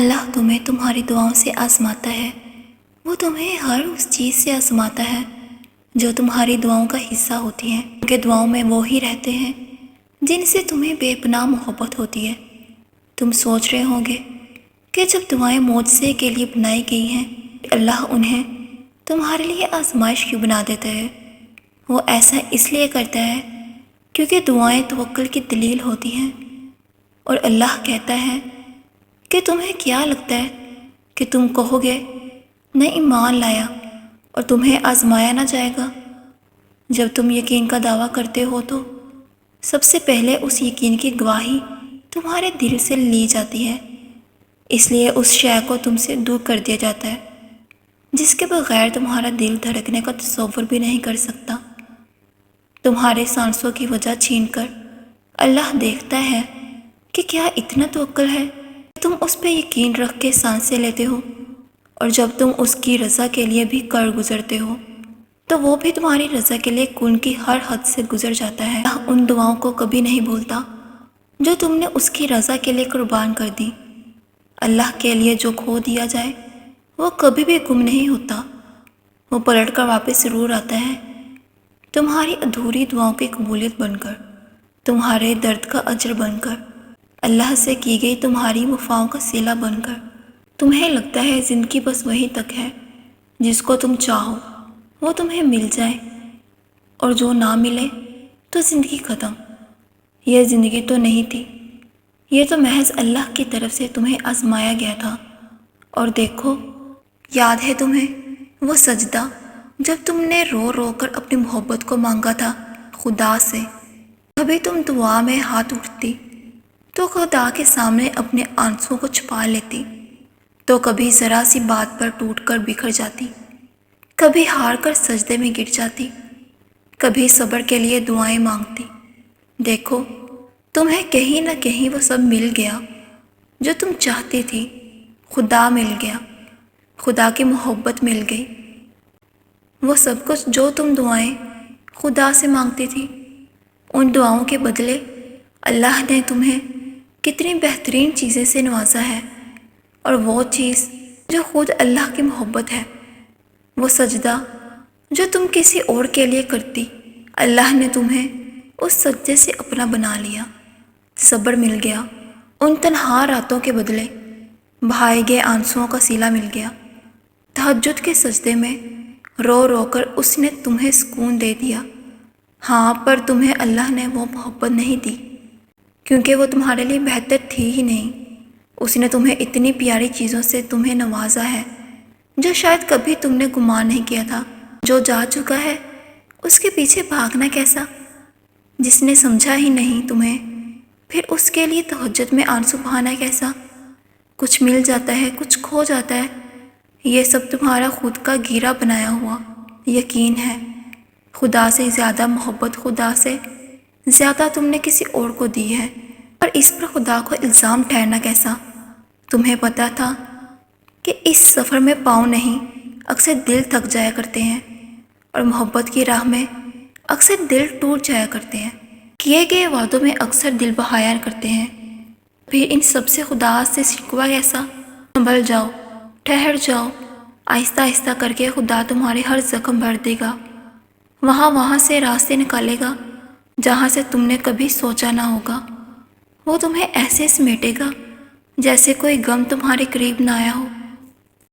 اللہ تمہیں تمہاری دعاؤں سے آزماتا ہے۔ وہ تمہیں ہر اس چیز سے آزماتا ہے جو تمہاری دعاؤں کا حصہ ہوتی ہیں، کیونکہ دعاؤں میں وہی رہتے ہیں جن سے تمہیں بے پناہ محبت ہوتی ہے۔ تم سوچ رہے ہوں گے کہ جب دعائیں معجزے کے لیے بنائی گئی ہیں، اللہ انہیں تمہارے لیے آزمائش کیوں بنا دیتا ہے؟ وہ ایسا اس لیے کرتا ہے کیونکہ دعائیں توکل کی دلیل ہوتی ہیں، اور اللہ کہتا ہے کہ تمہیں کیا لگتا ہے کہ تم کہو گے میں ایمان لایا اور تمہیں آزمایا نہ جائے گا؟ جب تم یقین کا دعویٰ کرتے ہو تو سب سے پہلے اس یقین کی گواہی تمہارے دل سے لی جاتی ہے، اس لیے اس شے کو تم سے دور کر دیا جاتا ہے جس کے بغیر تمہارا دل دھڑکنے کا تصور بھی نہیں کر سکتا۔ تمہارے سانسوں کی وجہ چھین کر اللہ دیکھتا ہے کہ کیا اتنا توکل ہے کہ تم اس پہ یقین رکھ کے سانسیں لیتے ہو، اور جب تم اس کی رضا کے لیے بھی کر گزرتے ہو تو وہ بھی تمہاری رضا کے لیے کن کی ہر حد سے گزر جاتا ہے۔ اللہ ان دعاؤں کو کبھی نہیں بھولتا جو تم نے اس کی رضا کے لیے قربان کر دی۔ اللہ کے لیے جو کھو دیا جائے وہ کبھی بھی گم نہیں ہوتا، وہ پلٹ کر واپس ضرور آتا ہے، تمہاری ادھوری دعاؤں کی قبولیت بن کر، تمہارے درد کا اجر بن کر، اللہ سے کی گئی تمہاری وفاؤں کا صلہ بن کر۔ تمہیں لگتا ہے زندگی بس وہیں تک ہے، جس کو تم چاہو وہ تمہیں مل جائے، اور جو نہ ملے تو زندگی ختم۔ یہ زندگی تو نہیں تھی، یہ تو محض اللہ کی طرف سے تمہیں آزمایا گیا تھا۔ اور دیکھو، یاد ہے تمہیں وہ سجدہ جب تم نے رو رو کر اپنی محبت کو مانگا تھا خدا سے؟ کبھی تم دعا میں ہاتھ اٹھتی تو خدا کے سامنے اپنے آنسوں کو چھپا لیتی، تو کبھی ذرا سی بات پر ٹوٹ کر بکھر جاتی، کبھی ہار کر سجدے میں گر جاتی، کبھی صبر کے لیے دعائیں مانگتی۔ دیکھو، تمہیں کہیں نہ کہیں وہ سب مل گیا جو تم چاہتی تھی۔ خدا مل گیا، خدا کی محبت مل گئی، وہ سب کچھ جو تم دعائیں خدا سے مانگتی تھی۔ ان دعاؤں کے بدلے اللہ نے تمہیں کتنی بہترین چیزیں سے نوازا ہے، اور وہ چیز جو خود اللہ کی محبت ہے، وہ سجدہ جو تم کسی اور کے لیے کرتی، اللہ نے تمہیں اس سجدے سے اپنا بنا لیا۔ صبر مل گیا، ان تنہا راتوں کے بدلے بہائے گئے آنسوؤں کا صلہ مل گیا۔ تہجد کے سجدے میں رو رو کر اس نے تمہیں سکون دے دیا۔ ہاں، پر تمہیں اللہ نے وہ محبت نہیں دی، کیونکہ وہ تمہارے لیے بہتر تھی ہی نہیں۔ اس نے تمہیں اتنی پیاری چیزوں سے تمہیں نوازا ہے جو شاید کبھی تم نے گمان نہیں کیا تھا۔ جو جا چکا ہے اس کے پیچھے بھاگنا کیسا؟ جس نے سمجھا ہی نہیں تمہیں، پھر اس کے لیے تہجد میں آنسو بہانا کیسا؟ کچھ مل جاتا ہے، کچھ کھو جاتا ہے، یہ سب تمہارا خود کا گیرا بنایا ہوا یقین ہے۔ خدا سے زیادہ محبت، خدا سے زیادہ تم نے کسی اور کو دی ہے، اور اس پر خدا کو الزام ٹھہرنا کیسا؟ تمہیں پتا تھا کہ اس سفر میں پاؤں نہیں، اکثر دل تھک جایا کرتے ہیں، اور محبت کی راہ میں اکثر دل ٹوٹ جایا کرتے ہیں، کیے گئے وعدوں میں اکثر دل بہایا کرتے ہیں۔ پھر ان سب سے خدا سے شکوہ کیسا؟ سنبھل جاؤ، ٹھہر جاؤ، آہستہ آہستہ کر کے خدا تمہارے ہر زخم بھر دے گا، وہاں سے راستے نکالے گا جہاں سے تم نے کبھی سوچا نہ ہوگا۔ وہ تمہیں ایسے سمیٹے گا جیسے کوئی غم تمہارے قریب نہ آیا ہو۔